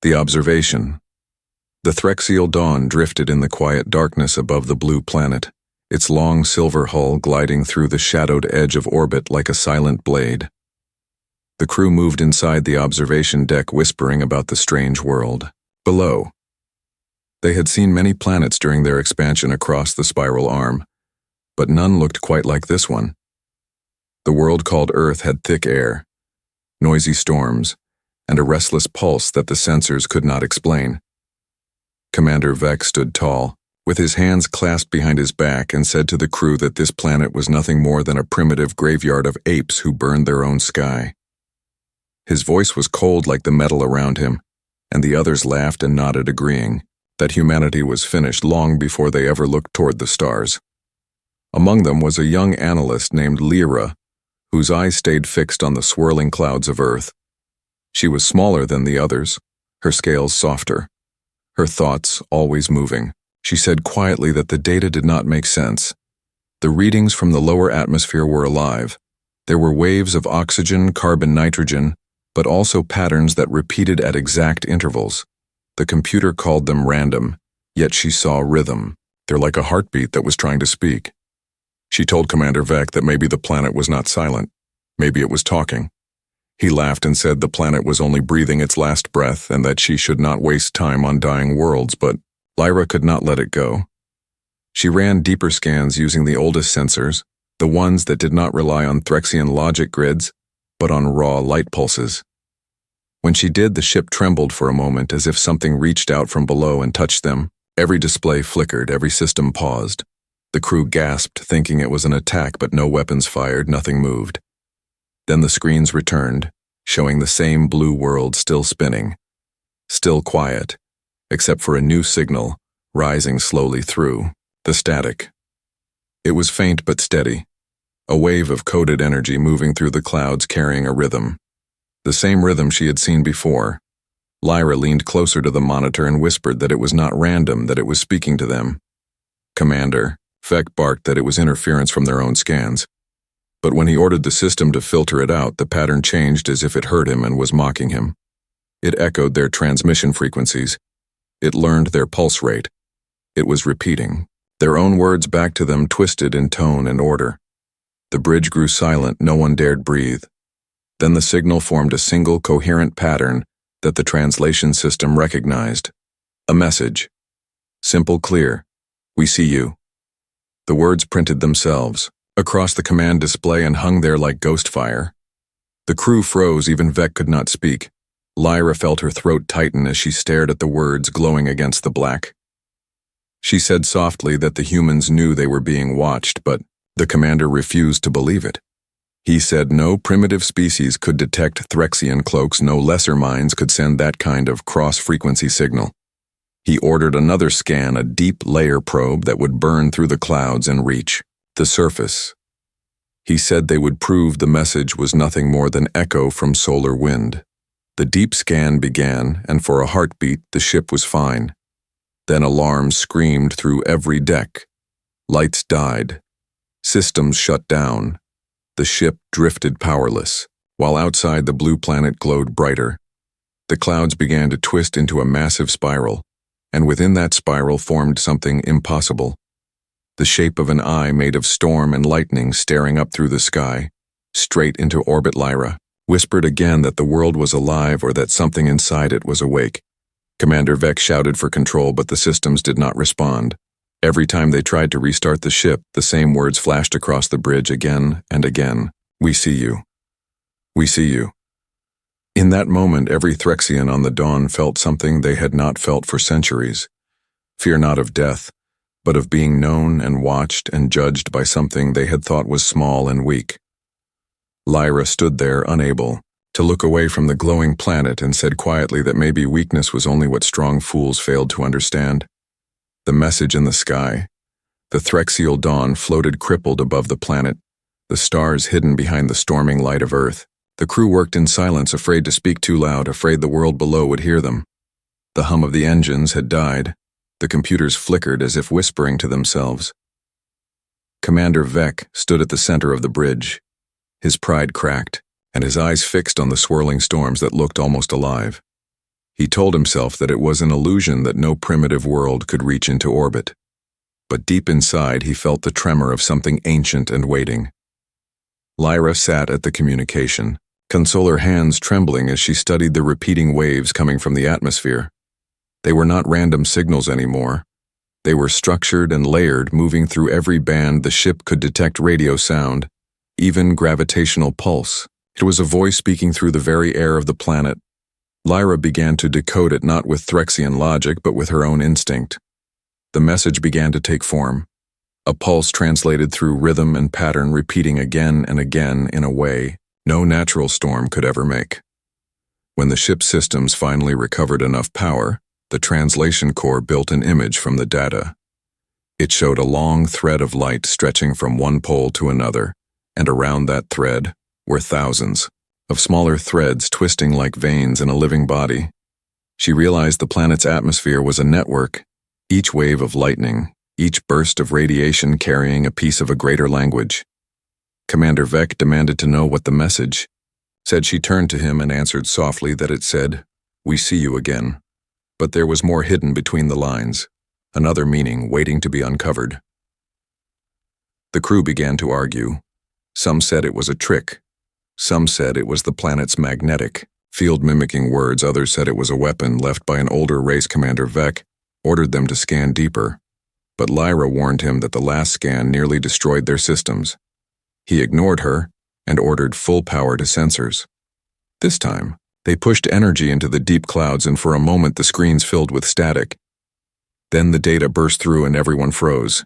The observation. The Threxial dawn drifted in the quiet darkness above the blue planet, its long silver hull gliding through the shadowed edge of orbit like a silent blade. The crew moved inside the observation deck, whispering about the strange world below. They had seen many planets during their expansion across the spiral arm, but none looked quite like this one. The world called Earth had thick air, noisy storms, and a restless pulse that the sensors could not explain. Commander Vec stood tall, with his hands clasped behind his back, and said to the crew that this planet was nothing more than a primitive graveyard of apes who burned their own sky. His voice was cold like the metal around him, and the others laughed and nodded, agreeing that humanity was finished long before they ever looked toward the stars. Among them was a young analyst named Lyra, whose eyes stayed fixed on the swirling clouds of Earth. She was smaller than the others, her scales softer, her thoughts always moving. She said quietly that the data did not make sense. The readings from the lower atmosphere were alive. There were waves of oxygen, carbon, nitrogen, but also patterns that repeated at exact intervals. The computer called them random, yet she saw rhythm. They're like a heartbeat that was trying to speak. She told Commander Vec that maybe the planet was not silent. Maybe it was talking. He laughed and said the planet was only breathing its last breath and that she should not waste time on dying worlds, but Lyra could not let it go. She ran deeper scans using the oldest sensors, the ones that did not rely on Threxian logic grids, but on raw light pulses. When she did, the ship trembled for a moment as if something reached out from below and touched them. Every display flickered, every system paused. The crew gasped, thinking it was an attack, but no weapons fired, nothing moved. Then the screens returned, showing the same blue world still spinning, still quiet, except for a new signal rising slowly through the static. It was faint but steady, a wave of coded energy moving through the clouds carrying a rhythm. The same rhythm she had seen before. Lyra leaned closer to the monitor and whispered that it was not random, that it was speaking to them. Commander Vec barked that it was interference from their own scans. But when he ordered the system to filter it out, the pattern changed as if it heard him and was mocking him. It echoed their transmission frequencies. It learned their pulse rate. It was repeating their own words back to them, twisted in tone and order. The bridge grew silent, no one dared breathe. Then the signal formed a single coherent pattern that the translation system recognized. A message. Simple, clear. We see you. The words printed themselves across the command display and hung there like ghost fire. The crew froze, even Vec could not speak. Lyra felt her throat tighten as she stared at the words glowing against the black. She said softly that the humans knew they were being watched, but the commander refused to believe it. He said no primitive species could detect Threxian cloaks, no lesser minds could send that kind of cross-frequency signal. He ordered another scan, a deep layer probe that would burn through the clouds and reach the surface. He said they would prove the message was nothing more than echo from solar wind. The deep scan began, and for a heartbeat the ship was fine. Then alarms screamed through every deck. Lights died. Systems shut down. The ship drifted powerless, while outside the blue planet glowed brighter. The clouds began to twist into a massive spiral, and within that spiral formed something impossible. The shape of an eye made of storm and lightning staring up through the sky, straight into orbit. Lyra whispered again that the world was alive or that something inside it was awake. Commander Vec shouted for control, but the systems did not respond. Every time they tried to restart the ship, the same words flashed across the bridge again and again. We see you. We see you. In that moment, every Threxian on the Dawn felt something they had not felt for centuries. Fear not of death, but of being known and watched and judged by something they had thought was small and weak. Lyra stood there, unable to look away from the glowing planet, and said quietly that maybe weakness was only what strong fools failed to understand. The message in the sky. The Threxial dawn floated crippled above the planet, the stars hidden behind the storming light of Earth. The crew worked in silence, afraid to speak too loud, afraid the world below would hear them. The hum of the engines had died. The computers flickered as if whispering to themselves. Commander Vec stood at the center of the bridge, his pride cracked, and his eyes fixed on the swirling storms that looked almost alive. He told himself that it was an illusion that no primitive world could reach into orbit. But deep inside he felt the tremor of something ancient and waiting. Lyra sat at the communication, consoler hands trembling as she studied the repeating waves coming from the atmosphere. They were not random signals anymore. They were structured and layered, moving through every band the ship could detect radio sound, even gravitational pulse. It was a voice speaking through the very air of the planet. Lyra began to decode it not with Threxian logic but with her own instinct. The message began to take form. A pulse translated through rhythm and pattern, repeating again and again in a way no natural storm could ever make. When the ship's systems finally recovered enough power, the translation core built an image from the data. It showed a long thread of light stretching from one pole to another, and around that thread were thousands of smaller threads twisting like veins in a living body. She realized the planet's atmosphere was a network, each wave of lightning, each burst of radiation carrying a piece of a greater language. Commander Vec demanded to know what the message said. She turned to him and answered softly that it said, "We see you again." But there was more hidden between the lines, another meaning waiting to be uncovered. The crew began to argue. Some said it was a trick. Some said it was the planet's magnetic field mimicking words. Others said it was a weapon left by an older race. Commander Vec ordered them to scan deeper, but Lyra warned him that the last scan nearly destroyed their systems. He ignored her and ordered full power to sensors. This time, they pushed energy into the deep clouds, and for a moment the screens filled with static. Then the data burst through and everyone froze.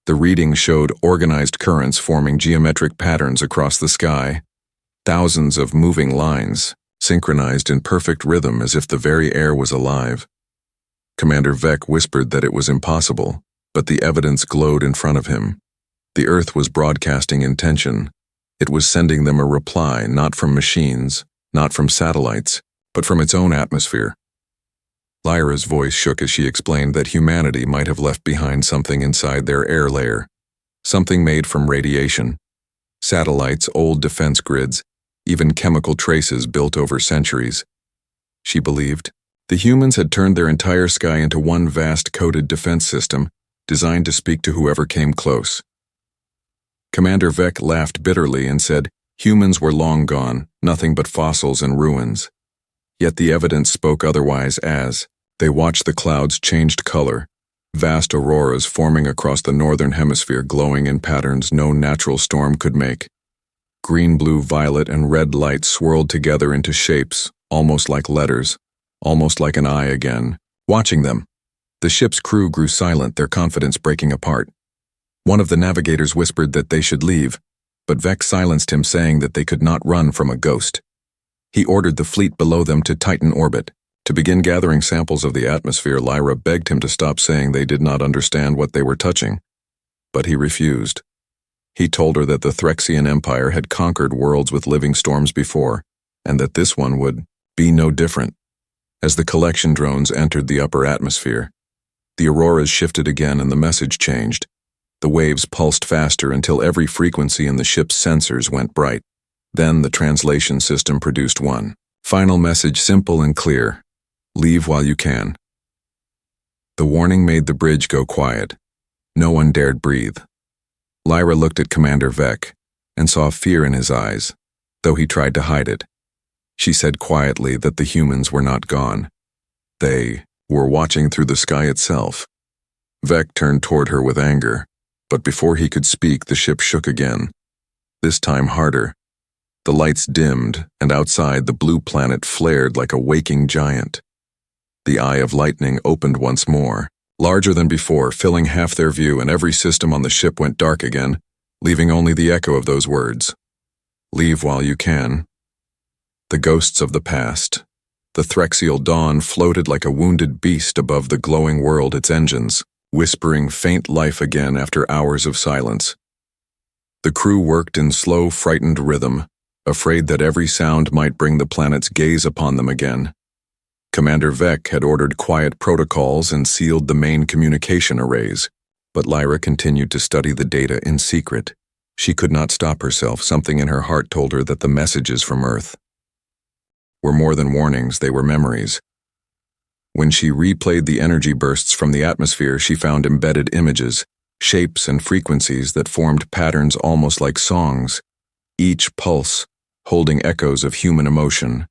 The readings showed organized currents forming geometric patterns across the sky, thousands of moving lines, synchronized in perfect rhythm as if the very air was alive. Commander Vec whispered that it was impossible, but the evidence glowed in front of him. The Earth was broadcasting intention. It was sending them a reply, not from machines, not from satellites, but from its own atmosphere. Lyra's voice shook as she explained that humanity might have left behind something inside their air layer, something made from radiation. Satellites, old defense grids, even chemical traces built over centuries. She believed the humans had turned their entire sky into one vast coded defense system, designed to speak to whoever came close. Commander Vec laughed bitterly and said humans were long gone, nothing but fossils and ruins. Yet the evidence spoke otherwise as they watched the clouds changed color, vast auroras forming across the northern hemisphere glowing in patterns no natural storm could make. Green, blue, violet, and red light swirled together into shapes, almost like letters, almost like an eye again. Watching them, the ship's crew grew silent, their confidence breaking apart. One of the navigators whispered that they should leave, but Vec silenced him, saying that they could not run from a ghost. He ordered the fleet below them to tighten orbit, to begin gathering samples of the atmosphere. Lyra begged him to stop, saying they did not understand what they were touching, but he refused. He told her that the Threxian Empire had conquered worlds with living storms before, and that this one would be no different. As the collection drones entered the upper atmosphere, the auroras shifted again and the message changed. The waves pulsed faster until every frequency in the ship's sensors went bright. Then the translation system produced one final message, simple and clear: leave while you can. The warning made the bridge go quiet. No one dared breathe. Lyra looked at Commander Vec and saw fear in his eyes, though he tried to hide it. She said quietly that the humans were not gone. They were watching through the sky itself. Vec turned toward her with anger, but before he could speak, the ship shook again, this time harder. The lights dimmed, and outside the blue planet flared like a waking giant. The eye of lightning opened once more, larger than before, filling half their view, and every system on the ship went dark again, leaving only the echo of those words. Leave while you can. The ghosts of the past. The Threxial dawn floated like a wounded beast above the glowing world, its engines whispering faint life again after hours of silence. The crew worked in slow, frightened rhythm, afraid that every sound might bring the planet's gaze upon them again. Commander Vec had ordered quiet protocols and sealed the main communication arrays, but Lyra continued to study the data in secret. She could not stop herself. Something in her heart told her that the messages from Earth were more than warnings, they were memories. When she replayed the energy bursts from the atmosphere, she found embedded images, shapes and frequencies that formed patterns almost like songs, each pulse holding echoes of human emotion,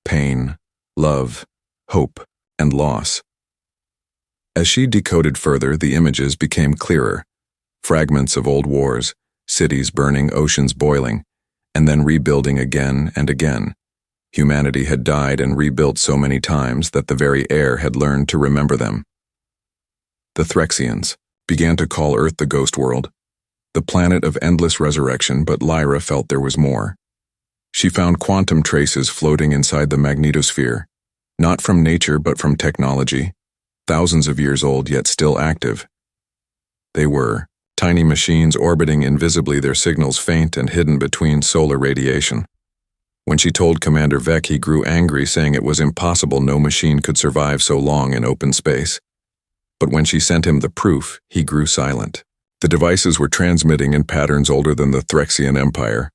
pain, love, hope, and loss. As she decoded further, the images became clearer. Fragments of old wars, cities burning, oceans boiling, and then rebuilding again and again. Humanity had died and rebuilt so many times that the very air had learned to remember them. The Threxians began to call Earth the ghost world, the planet of endless resurrection, but Lyra felt there was more. She found quantum traces floating inside the magnetosphere, not from nature but from technology, thousands of years old yet still active. They were tiny machines orbiting invisibly, their signals faint and hidden between solar radiation. When she told Commander Vec, he grew angry, saying it was impossible no machine could survive so long in open space. But when she sent him the proof, he grew silent. The devices were transmitting in patterns older than the Threxian Empire,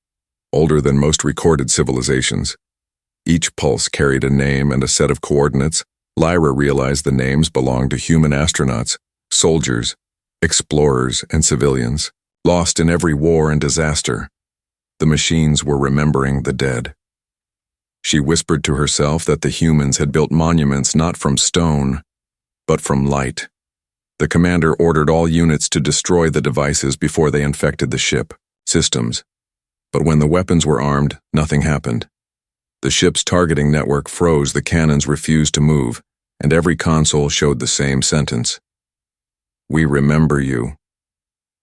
older than most recorded civilizations. Each pulse carried a name and a set of coordinates. Lyra realized the names belonged to human astronauts, soldiers, explorers, and civilians, lost in every war and disaster. The machines were remembering the dead. She whispered to herself that the humans had built monuments not from stone, but from light. The commander ordered all units to destroy the devices before they infected the ship systems. But when the weapons were armed, nothing happened. The ship's targeting network froze, the cannons refused to move, and every console showed the same sentence. "We remember you."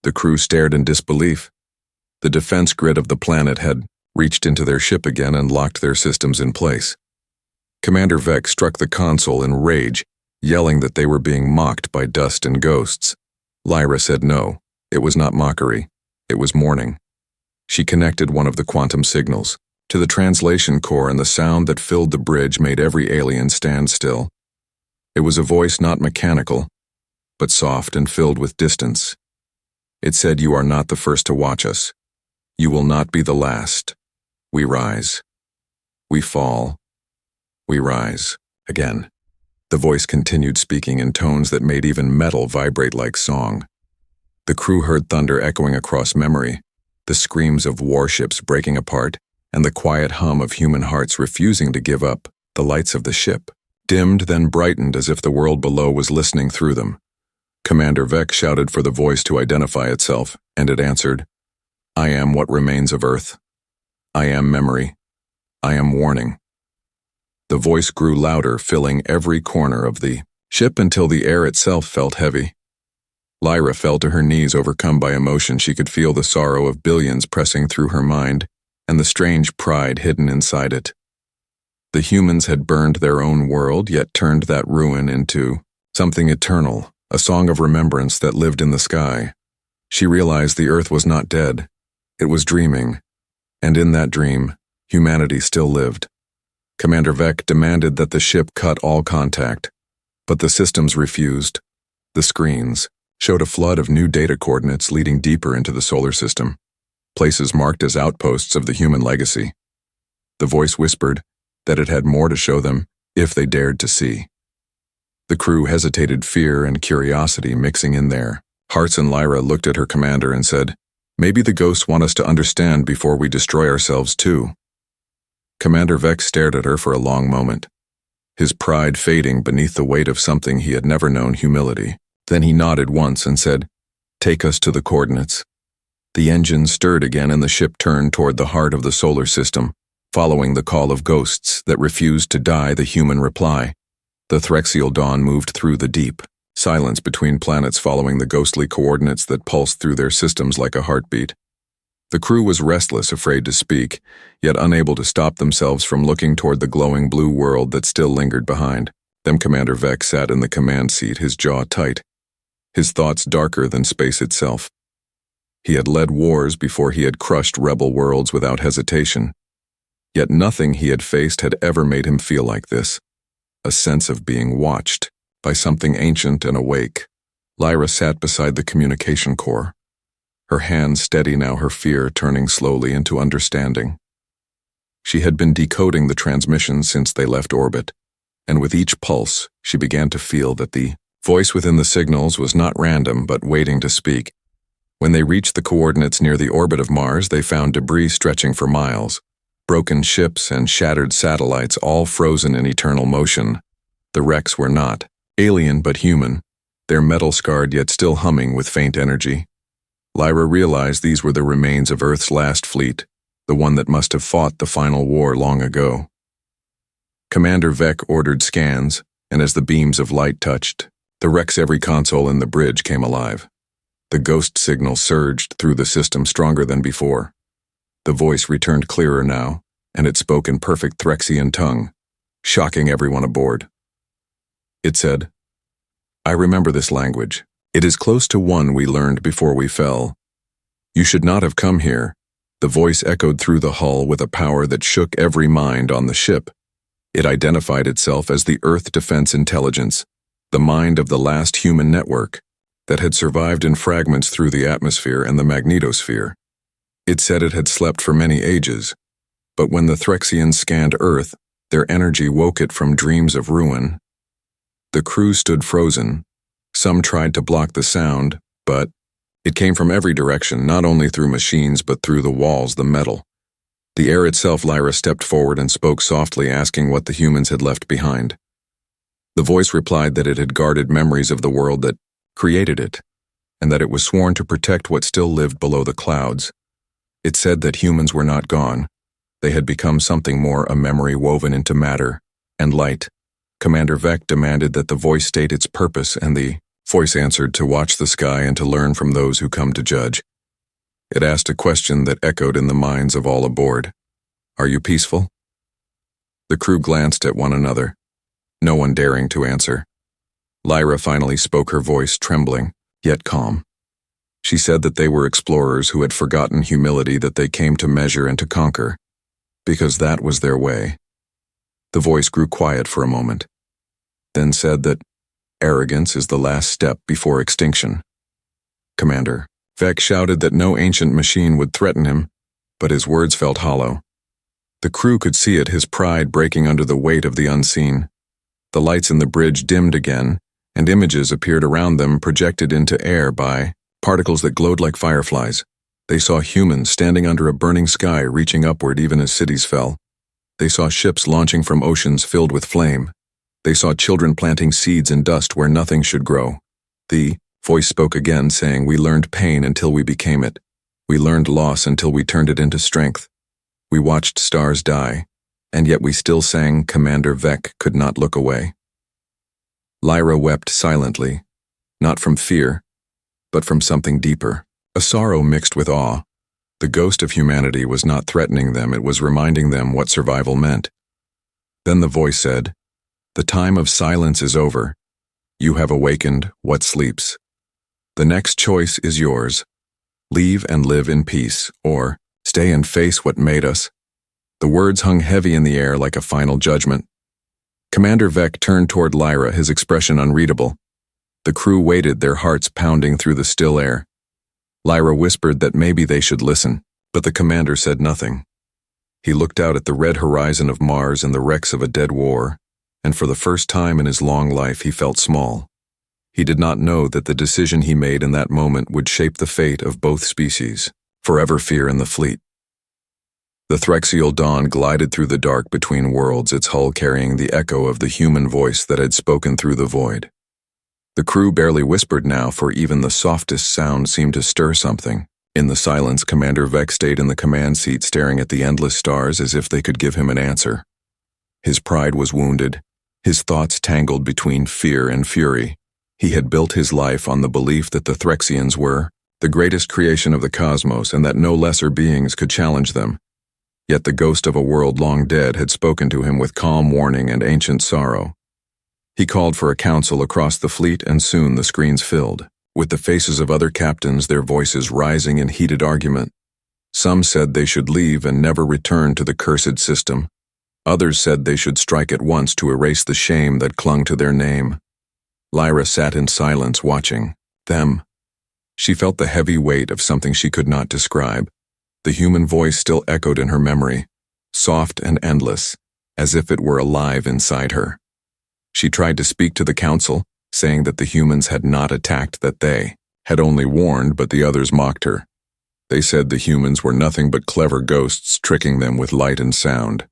The crew stared in disbelief. The defense grid of the planet had reached into their ship again and locked their systems in place. Commander Vec struck the console in rage, yelling that they were being mocked by dust and ghosts. Lyra said no, it was not mockery, it was mourning. She connected one of the quantum signals to the translation core, and the sound that filled the bridge made every alien stand still. It was a voice not mechanical, but soft and filled with distance. It said, "You are not the first to watch us. You will not be the last. We rise. We fall. We rise." Again. The voice continued, speaking in tones that made even metal vibrate like song. The crew heard thunder echoing across memory, the screams of warships breaking apart, and the quiet hum of human hearts refusing to give up. The lights of the ship dimmed, then brightened as if the world below was listening through them. Commander Vec shouted for the voice to identify itself, and it answered, "I am what remains of Earth. I am memory. I am warning." The voice grew louder, filling every corner of the ship until the air itself felt heavy. Lyra fell to her knees, overcome by emotion. She could feel the sorrow of billions pressing through her mind, and the strange pride hidden inside it. The humans had burned their own world, yet turned that ruin into something eternal, a song of remembrance that lived in the sky. She realized the Earth was not dead. It was dreaming, and in that dream, humanity still lived. Commander Vec demanded that the ship cut all contact, but the systems refused. The screens showed a flood of new data coordinates leading deeper into the solar system, places marked as outposts of the human legacy. The voice whispered that it had more to show them if they dared to see. The crew hesitated, fear and curiosity mixing in there. Hartz and Lyra looked at her commander and said, "Maybe the ghosts want us to understand before we destroy ourselves too." Commander Vec stared at her for a long moment, his pride fading beneath the weight of something he had never known, humility. Then he nodded once and said, "Take us to the coordinates." The engine stirred again and the ship turned toward the heart of the solar system, following the call of ghosts that refused to die, the human reply. The Threxial dawn moved through the deep silence between planets, following the ghostly coordinates that pulsed through their systems like a heartbeat. The crew was restless, afraid to speak, yet unable to stop themselves from looking toward the glowing blue world that still lingered behind. Then Commander Vec sat in the command seat, his jaw tight, his thoughts darker than space itself. He had led wars before, he had crushed rebel worlds without hesitation. Yet nothing he had faced had ever made him feel like this, a sense of being watched by something ancient and awake. Lyra sat beside the communication core, her hands steady now, her fear turning slowly into understanding. She had been decoding the transmissions since they left orbit, and with each pulse, she began to feel that the voice within the signals was not random but waiting to speak. When they reached the coordinates near the orbit of Mars, they found debris stretching for miles, broken ships and shattered satellites all frozen in eternal motion. The wrecks were not alien but human, their metal-scarred yet still humming with faint energy. Lyra realized these were the remains of Earth's last fleet, the one that must have fought the final war long ago. Commander Vec ordered scans, and as the beams of light touched, the wreck's every console in the bridge came alive. The ghost signal surged through the system stronger than before. The voice returned clearer now, and it spoke in perfect Threxian tongue, shocking everyone aboard. It said, "I remember this language. It is close to one we learned before we fell. You should not have come here." The voice echoed through the hull with a power that shook every mind on the ship. It identified itself as the Earth Defense Intelligence, the mind of the last human network that had survived in fragments through the atmosphere and the magnetosphere. It said it had slept for many ages, but when the Threxians scanned Earth, their energy woke it from dreams of ruin. The crew stood frozen. Some tried to block the sound, but it came from every direction, not only through machines but through the walls, the metal. The air itself. Lyra stepped forward and spoke softly, asking what the humans had left behind. The voice replied that it had guarded memories of the world that created it, and that it was sworn to protect what still lived below the clouds. It said that humans were not gone. They had become something more, a memory woven into matter and light. Commander Vec demanded that the voice state its purpose, and the voice answered to watch the sky and to learn from those who come to judge. It asked a question that echoed in the minds of all aboard. "Are you peaceful?" The crew glanced at one another, no one daring to answer. Lyra finally spoke, her voice trembling, yet calm. She said that they were explorers who had forgotten humility, that they came to measure and to conquer, because that was their way. The voice grew quiet for a moment, then said that arrogance is the last step before extinction. Commander Vec shouted that no ancient machine would threaten him, but his words felt hollow. The crew could see it, his pride breaking under the weight of the unseen. The lights in the bridge dimmed again, and images appeared around them, projected into air by particles that glowed like fireflies. They saw humans standing under a burning sky, reaching upward even as cities fell. They saw ships launching from oceans filled with flame. They saw children planting seeds in dust where nothing should grow. The voice spoke again, saying, "We learned pain until we became it. We learned loss until we turned it into strength. We watched stars die, and yet we still sang." Commander Vec could not look away. Lyra wept silently, not from fear, but from something deeper, a sorrow mixed with awe. The ghost of humanity was not threatening them, it was reminding them what survival meant. Then the voice said, "The time of silence is over. You have awakened what sleeps. The next choice is yours. Leave and live in peace, or stay and face what made us." The words hung heavy in the air like a final judgment. Commander Vec turned toward Lyra, his expression unreadable. The crew waited, their hearts pounding through the still air. Lyra whispered that maybe they should listen, but the commander said nothing. He looked out at the red horizon of Mars and the wrecks of a dead war, and for the first time in his long life he felt small. He did not know that the decision he made in that moment would shape the fate of both species, forever fear in the fleet. The Threxial dawn glided through the dark between worlds, its hull carrying the echo of the human voice that had spoken through the void. The crew barely whispered now, for even the softest sound seemed to stir something. In the silence, Commander Vec stayed in the command seat, staring at the endless stars as if they could give him an answer. His pride was wounded, his thoughts tangled between fear and fury. He had built his life on the belief that the Threxians were the greatest creation of the cosmos and that no lesser beings could challenge them. Yet the ghost of a world long dead had spoken to him with calm warning and ancient sorrow. He called for a council across the fleet, and soon the screens filled, with the faces of other captains, their voices rising in heated argument. Some said they should leave and never return to the cursed system. Others said they should strike at once to erase the shame that clung to their name. Lyra sat in silence, watching them. She felt the heavy weight of something she could not describe. The human voice still echoed in her memory, soft and endless, as if it were alive inside her. She tried to speak to the council, saying that the humans had not attacked, that they had only warned, but the others mocked her. They said the humans were nothing but clever ghosts tricking them with light and sound.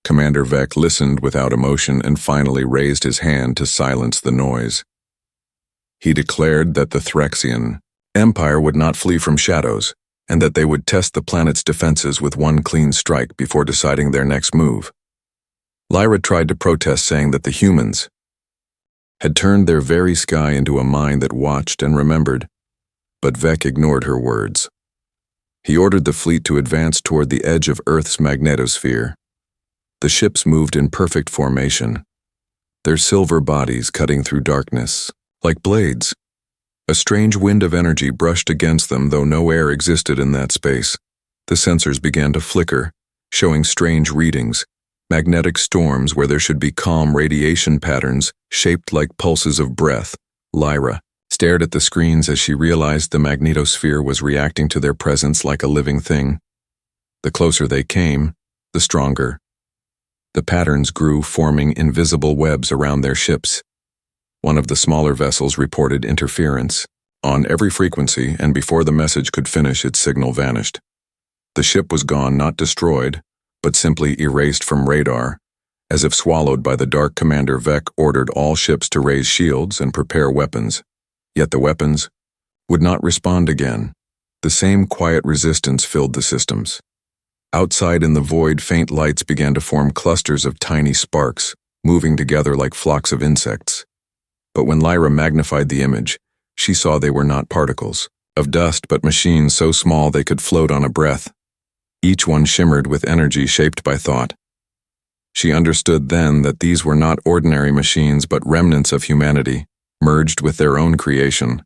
Commander Vec listened without emotion and finally raised his hand to silence the noise. He declared that the Threxian Empire would not flee from shadows, and that they would test the planet's defenses with one clean strike before deciding their next move. Lyra tried to protest, saying that the humans had turned their very sky into a mine that watched and remembered, but Vec ignored her words. He ordered the fleet to advance toward the edge of Earth's magnetosphere. The ships moved in perfect formation, their silver bodies cutting through darkness, like blades. A strange wind of energy brushed against them, though no air existed in that space. The sensors began to flicker, showing strange readings, magnetic storms where there should be calm radiation patterns shaped like pulses of breath. Lyra stared at the screens as she realized the magnetosphere was reacting to their presence like a living thing. The closer they came, the stronger. The patterns grew, forming invisible webs around their ships. One of the smaller vessels reported interference on every frequency, and before the message could finish, its signal vanished. The ship was gone, not destroyed, but simply erased from radar, as if swallowed by the dark. Commander Vec ordered all ships to raise shields and prepare weapons. Yet the weapons would not respond again. The same quiet resistance filled the systems. Outside in the void, faint lights began to form clusters of tiny sparks, moving together like flocks of insects. But when Lyra magnified the image, she saw they were not particles of dust, but machines so small they could float on a breath. Each one shimmered with energy shaped by thought. She understood then that these were not ordinary machines, but remnants of humanity, merged with their own creation.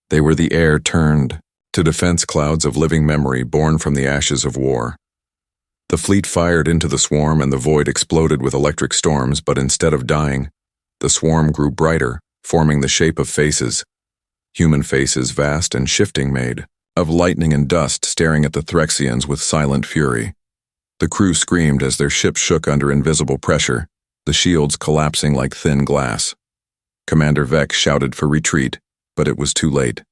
They were the air turned to defense clouds of living memory born from the ashes of war. The fleet fired into the swarm, and the void exploded with electric storms, but instead of dying, the swarm grew brighter, forming the shape of faces. Human faces, vast and shifting, made of lightning and dust, staring at the Threxians with silent fury. The crew screamed as their ship shook under invisible pressure, the shields collapsing like thin glass. Commander Vec shouted for retreat, but it was too late.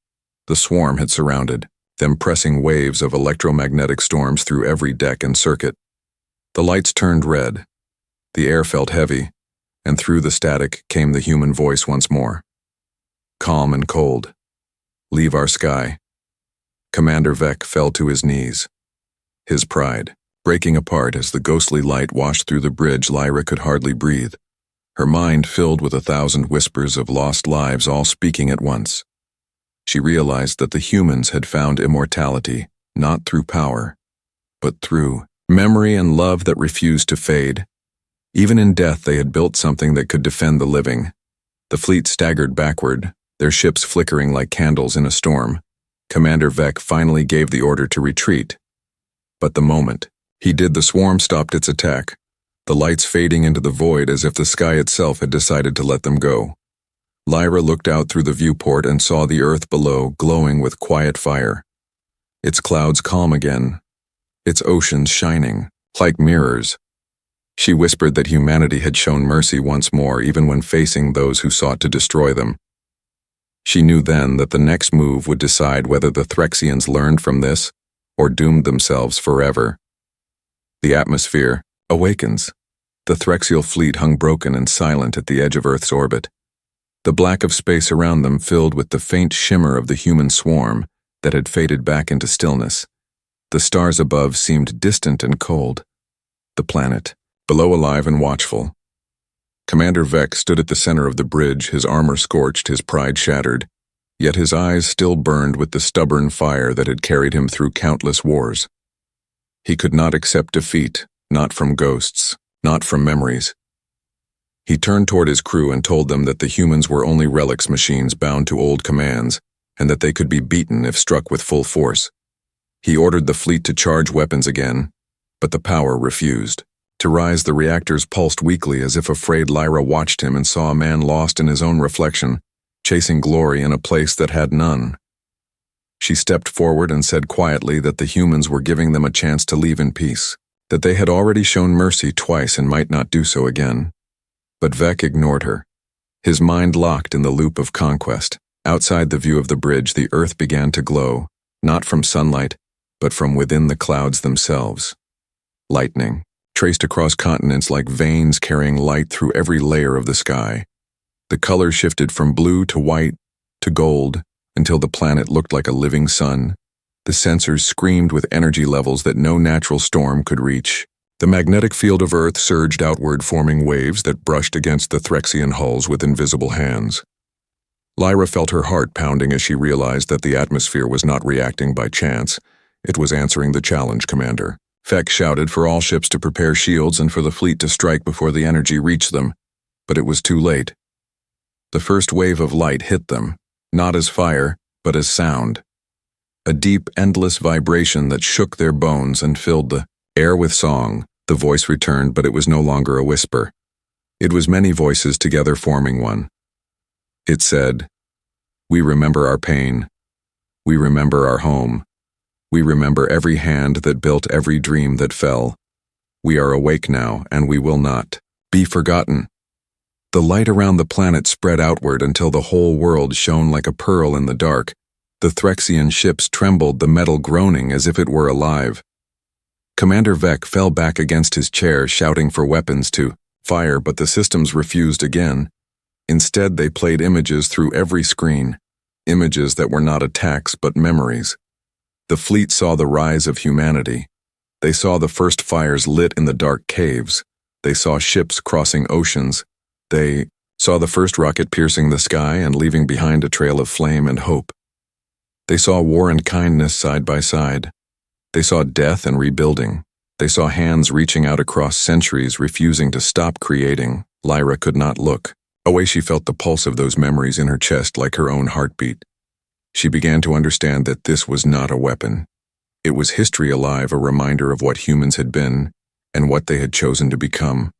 The swarm had surrounded them, pressing waves of electromagnetic storms through every deck and circuit. The lights turned red. The air felt heavy, and through the static came the human voice once more. Calm and cold. Leave our sky. Commander Vec fell to his knees. His pride breaking apart as the ghostly light washed through the bridge. Lyra could hardly breathe, her mind filled with 1,000 whispers of lost lives, all speaking at once. She realized that the humans had found immortality, not through power, but through memory and love that refused to fade. Even in death, they had built something that could defend the living. The fleet staggered backward, their ships flickering like candles in a storm. Commander Vec finally gave the order to retreat. But the moment he did, the swarm stopped its attack, the lights fading into the void as if the sky itself had decided to let them go. Lyra looked out through the viewport and saw the earth below glowing with quiet fire, its clouds calm again, its oceans shining like mirrors. She whispered that humanity had shown mercy once more, even when facing those who sought to destroy them. She knew then that the next move would decide whether the Threxians learned from this or doomed themselves forever. The atmosphere awakens. The Threxial fleet hung broken and silent at the edge of Earth's orbit. The black of space around them filled with the faint shimmer of the human swarm that had faded back into stillness. The stars above seemed distant and cold. The planet below alive and watchful. Commander Vec stood at the center of the bridge, his armor scorched, his pride shattered, yet his eyes still burned with the stubborn fire that had carried him through countless wars. He could not accept defeat, not from ghosts, not from memories. He turned toward his crew and told them that the humans were only relics, machines bound to old commands, and that they could be beaten if struck with full force. He ordered the fleet to charge weapons again, but the power refused. To rise, the reactors pulsed weakly, as if afraid. Lyra watched him and saw a man lost in his own reflection, chasing glory in a place that had none. She stepped forward and said quietly that the humans were giving them a chance to leave in peace, that they had already shown mercy twice and might not do so again. But Vec ignored her. His mind locked in the loop of conquest. Outside the view of the bridge, the earth began to glow, not from sunlight, but from within the clouds themselves. Lightning, traced across continents like veins carrying light through every layer of the sky. The color shifted from blue to white to gold until the planet looked like a living sun. The sensors screamed with energy levels that no natural storm could reach. The magnetic field of Earth surged outward, forming waves that brushed against the Threxian hulls with invisible hands. Lyra felt her heart pounding as she realized that the atmosphere was not reacting by chance. It was answering the challenge, Commander. Vec shouted for all ships to prepare shields and for the fleet to strike before the energy reached them. But it was too late. The first wave of light hit them, not as fire, but as sound. A deep, endless vibration that shook their bones and filled the air with song. The voice returned, but it was no longer a whisper. It was many voices together forming one. It said, "We remember our pain. We remember our home. We remember every hand that built every dream that fell. We are awake now, and we will not be forgotten." The light around the planet spread outward until the whole world shone like a pearl in the dark. The Threxian ships trembled, the metal groaning as if it were alive. Commander Vec fell back against his chair, shouting for weapons to fire, but the systems refused again. Instead, they played images through every screen, images that were not attacks but memories. The fleet saw the rise of humanity. They saw the first fires lit in the dark caves. They saw ships crossing oceans. They saw the first rocket piercing the sky and leaving behind a trail of flame and hope. They saw war and kindness side by side. They saw death and rebuilding. They saw hands reaching out across centuries, refusing to stop creating. Lyra could not look. Away she felt the pulse of those memories in her chest like her own heartbeat. She began to understand that this was not a weapon. It was history alive, a reminder of what humans had been and what they had chosen to become.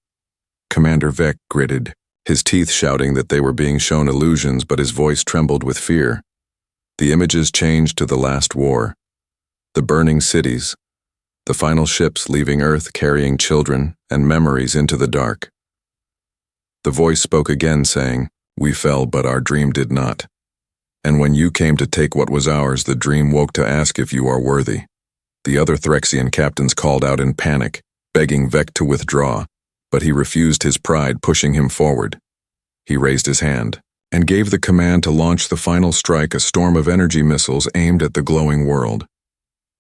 Commander Vec gritted, his teeth shouting that they were being shown illusions, but his voice trembled with fear. The images changed to the last war. The burning cities, the final ships leaving Earth carrying children and memories into the dark. The voice spoke again, saying, "We fell, but our dream did not. And when you came to take what was ours, the dream woke to ask if you are worthy." The other Threxian captains called out in panic, begging Vec to withdraw, but he refused, his pride pushing him forward. He raised his hand and gave the command to launch the final strike, a storm of energy missiles aimed at the glowing world.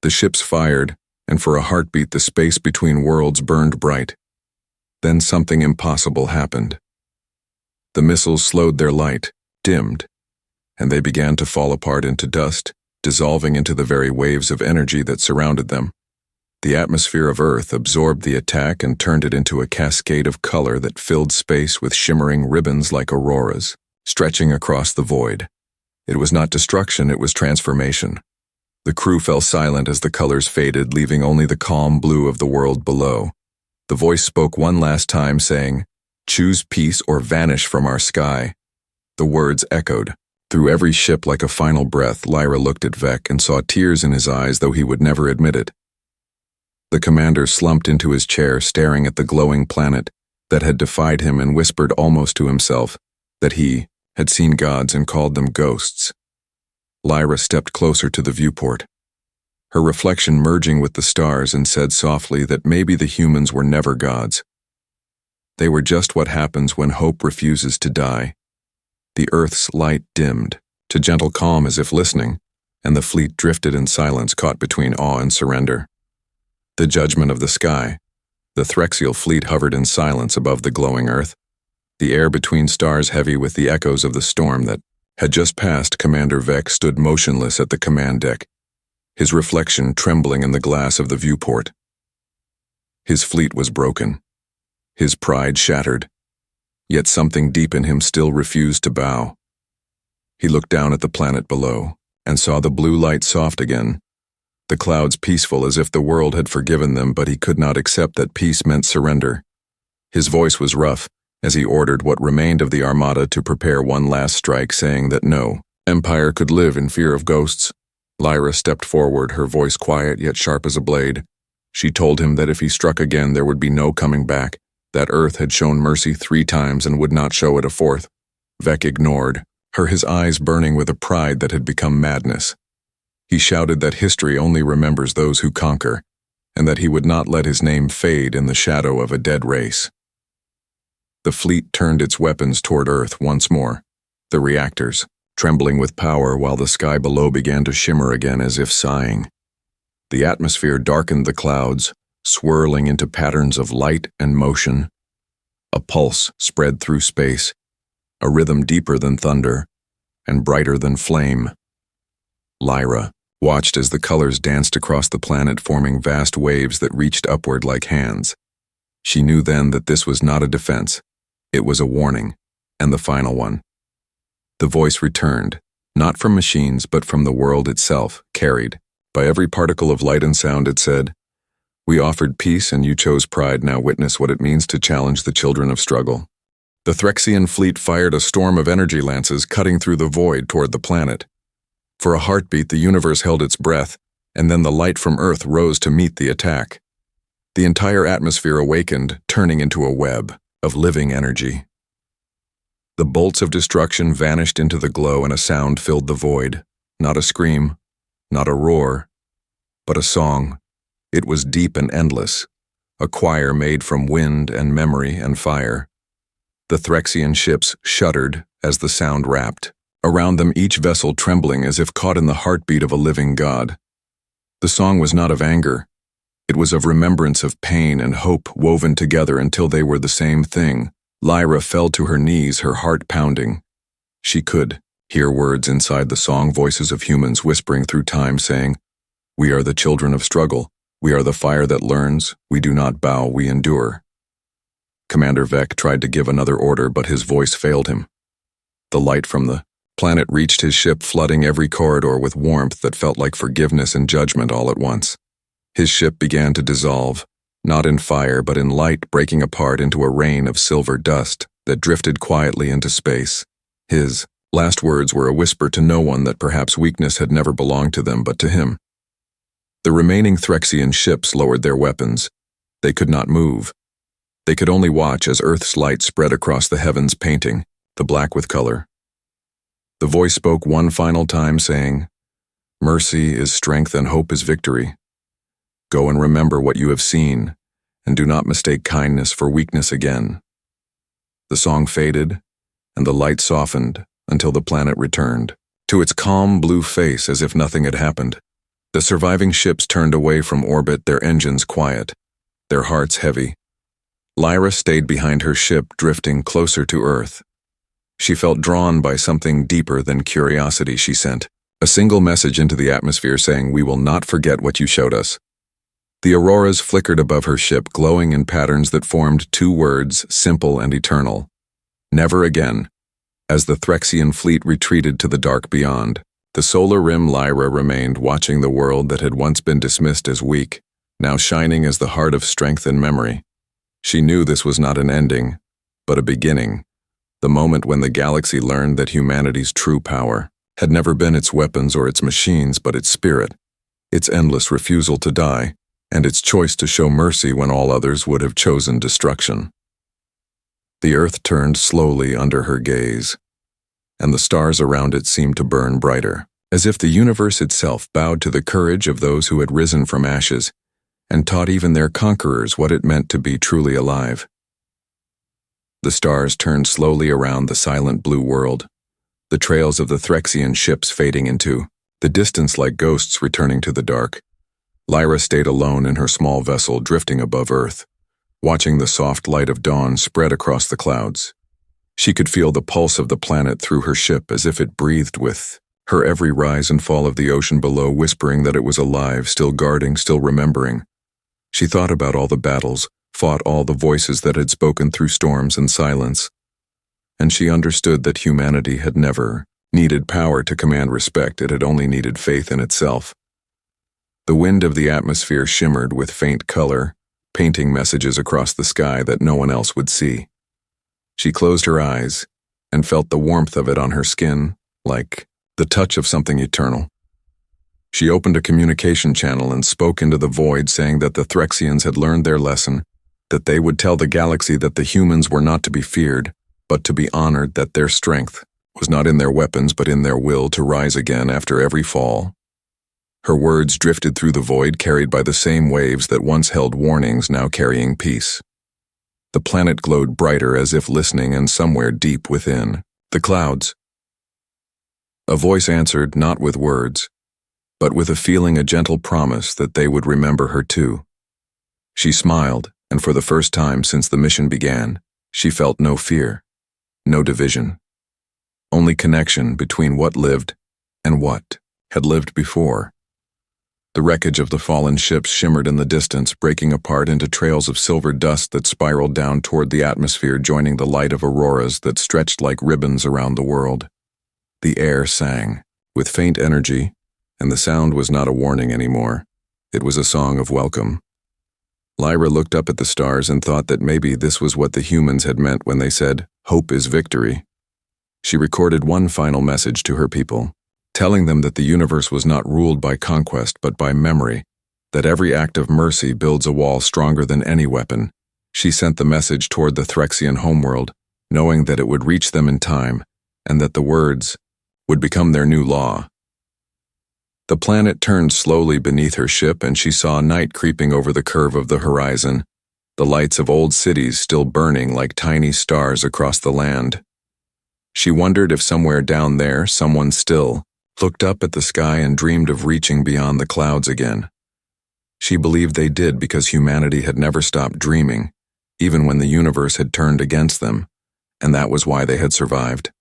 The ships fired, and for a heartbeat the space between worlds burned bright. Then something impossible happened. The missiles slowed their light, dimmed, and they began to fall apart into dust, dissolving into the very waves of energy that surrounded them. The atmosphere of Earth absorbed the attack and turned it into a cascade of color that filled space with shimmering ribbons like auroras, stretching across the void. It was not destruction, it was transformation. The crew fell silent as the colors faded, leaving only the calm blue of the world below. The voice spoke one last time, saying, "Choose peace or vanish from our sky." The words echoed through every ship like a final breath. Lyra looked at Vec and saw tears in his eyes, though he would never admit it. The commander slumped into his chair, staring at the glowing planet that had defied him, and whispered almost to himself that he had seen gods and called them ghosts. Lyra stepped closer to the viewport, her reflection merging with the stars, and said softly that maybe the humans were never gods. They were just what happens when hope refuses to die. The Earth's light dimmed to gentle calm, as if listening, and the fleet drifted in silence, caught between awe and surrender. The judgment of the sky. The Threxial fleet hovered in silence above the glowing Earth, the air between stars heavy with the echoes of the storm that had just passed. Commander Vec stood motionless at the command deck, his reflection trembling in the glass of the viewport. His fleet was broken, his pride shattered, yet something deep in him still refused to bow. He looked down at the planet below and saw the blue light soft again, the clouds peaceful as if the world had forgiven them, but he could not accept that peace meant surrender. His voice was rough as he ordered what remained of the armada to prepare one last strike, saying that no empire could live in fear of ghosts. Lyra stepped forward, her voice quiet yet sharp as a blade. She told him that if he struck again there would be no coming back, That Earth had shown mercy 3 times and would not show it a 4th. Vec ignored, his eyes burning with a pride that had become madness. He shouted that history only remembers those who conquer, and that he would not let his name fade in the shadow of a dead race. The fleet turned its weapons toward Earth once more, the reactors, trembling with power while the sky below began to shimmer again as if sighing. The atmosphere darkened the clouds, swirling into patterns of light and motion. A pulse spread through space, a rhythm deeper than thunder and brighter than flame. Lyra watched as the colors danced across the planet, forming vast waves that reached upward like hands. She knew then that this was not a defense. It was a warning, and the final one. The voice returned, not from machines but from the world itself, carried. By every particle of light and sound it said, "We offered peace and you chose pride, now witness what it means to challenge the children of struggle." The Threxian fleet fired a storm of energy lances cutting through the void toward the planet. For a heartbeat the universe held its breath, and then the light from Earth rose to meet the attack. The entire atmosphere awakened, turning into a web of living energy. The bolts of destruction vanished into the glow and a sound filled the void. Not a scream, not a roar, but a song. It was deep and endless, a choir made from wind and memory and fire. The Threxian ships shuddered as the sound wrapped, around them each vessel trembling as if caught in the heartbeat of a living god. The song was not of anger. It was of remembrance of pain and hope woven together until they were the same thing. Lyra fell to her knees, her heart pounding. She could hear words inside the song, voices of humans whispering through time saying, "We are the children of struggle. We are the fire that learns. We do not bow, we endure." Commander Vec tried to give another order, but his voice failed him. The light from the planet reached his ship, flooding every corridor with warmth that felt like forgiveness and judgment all at once. His ship began to dissolve, not in fire but in light, breaking apart into a rain of silver dust that drifted quietly into space. His last words were a whisper to no one that perhaps weakness had never belonged to them but to him. The remaining Threxian ships lowered their weapons. They could not move. They could only watch as Earth's light spread across the heavens, painting the black with color. The voice spoke one final time, saying, "Mercy is strength and hope is victory. Go and remember what you have seen, and do not mistake kindness for weakness again." The song faded, and the light softened until the planet returned to its calm blue face as if nothing had happened. The surviving ships turned away from orbit, their engines quiet, their hearts heavy. Lyra stayed behind her ship, drifting closer to Earth. She felt drawn by something deeper than curiosity. She sent a single message into the atmosphere saying, "We will not forget what you showed us." The auroras flickered above her ship, glowing in patterns that formed 2 words, simple and eternal. Never again. As the Threxian fleet retreated to the dark beyond, the solar rim, Lyra remained, watching the world that had once been dismissed as weak, now shining as the heart of strength and memory. She knew this was not an ending, but a beginning. The moment when the galaxy learned that humanity's true power had never been its weapons or its machines, but its spirit, its endless refusal to die, and its choice to show mercy when all others would have chosen destruction. The Earth turned slowly under her gaze, and the stars around it seemed to burn brighter, as if the universe itself bowed to the courage of those who had risen from ashes and taught even their conquerors what it meant to be truly alive. The stars turned slowly around the silent blue world, the trails of the Threxian ships fading into the distance like ghosts returning to the dark. Lyra stayed alone in her small vessel, drifting above Earth, watching the soft light of dawn spread across the clouds. She could feel the pulse of the planet through her ship as if it breathed with her every rise and fall of the ocean below, whispering that it was alive, still guarding, still remembering. She thought about all the battles, fought all the voices that had spoken through storms and silence, and she understood that humanity had never needed power to command respect. It had only needed faith in itself. The wind of the atmosphere shimmered with faint color, painting messages across the sky that no one else would see. She closed her eyes and felt the warmth of it on her skin, like the touch of something eternal. She opened a communication channel and spoke into the void, saying that the Threxians had learned their lesson, that they would tell the galaxy that the humans were not to be feared, but to be honored, that their strength was not in their weapons but in their will to rise again after every fall. Her words drifted through the void, carried by the same waves that once held warnings, now carrying peace. The planet glowed brighter, as if listening, and somewhere deep within the clouds, a voice answered, not with words, but with a feeling, a gentle promise that they would remember her too. She smiled, and for the first time since the mission began, she felt no fear, no division, only connection between what lived and what had lived before. The wreckage of the fallen ships shimmered in the distance, breaking apart into trails of silver dust that spiraled down toward the atmosphere, joining the light of auroras that stretched like ribbons around the world. The air sang, with faint energy, and the sound was not a warning anymore. It was a song of welcome. Lyra looked up at the stars and thought that maybe this was what the humans had meant when they said, "Hope is victory." She recorded one final message to her people, telling them that the universe was not ruled by conquest but by memory, that every act of mercy builds a wall stronger than any weapon. She sent the message toward the Threxian homeworld, knowing that it would reach them in time, and that the words would become their new law. The planet turned slowly beneath her ship, and she saw night creeping over the curve of the horizon, the lights of old cities still burning like tiny stars across the land. She wondered if somewhere down there, someone still looked up at the sky and dreamed of reaching beyond the clouds again. She believed they did, because humanity had never stopped dreaming, even when the universe had turned against them, and that was why they had survived.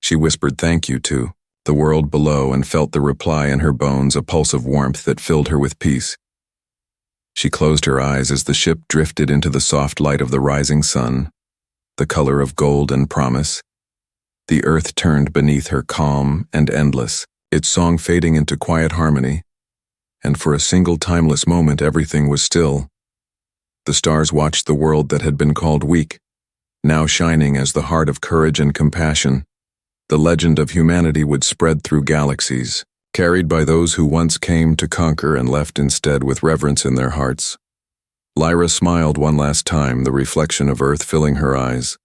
She whispered thank you to the world below and felt the reply in her bones, a pulse of warmth that filled her with peace. She closed her eyes as the ship drifted into the soft light of the rising sun, the color of gold and promise. The earth turned beneath her, calm and endless, its song fading into quiet harmony, and for a single timeless moment everything was still. The stars watched the world that had been called weak, now shining as the heart of courage and compassion. The legend of humanity would spread through galaxies, carried by those who once came to conquer and left instead with reverence in their hearts. Lyra smiled one last time, the reflection of Earth filling her eyes,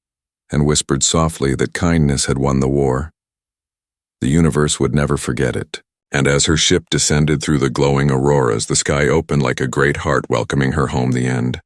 and whispered softly that kindness had won the war. The universe would never forget it, and as her ship descended through the glowing auroras, the sky opened like a great heart welcoming her home. The end.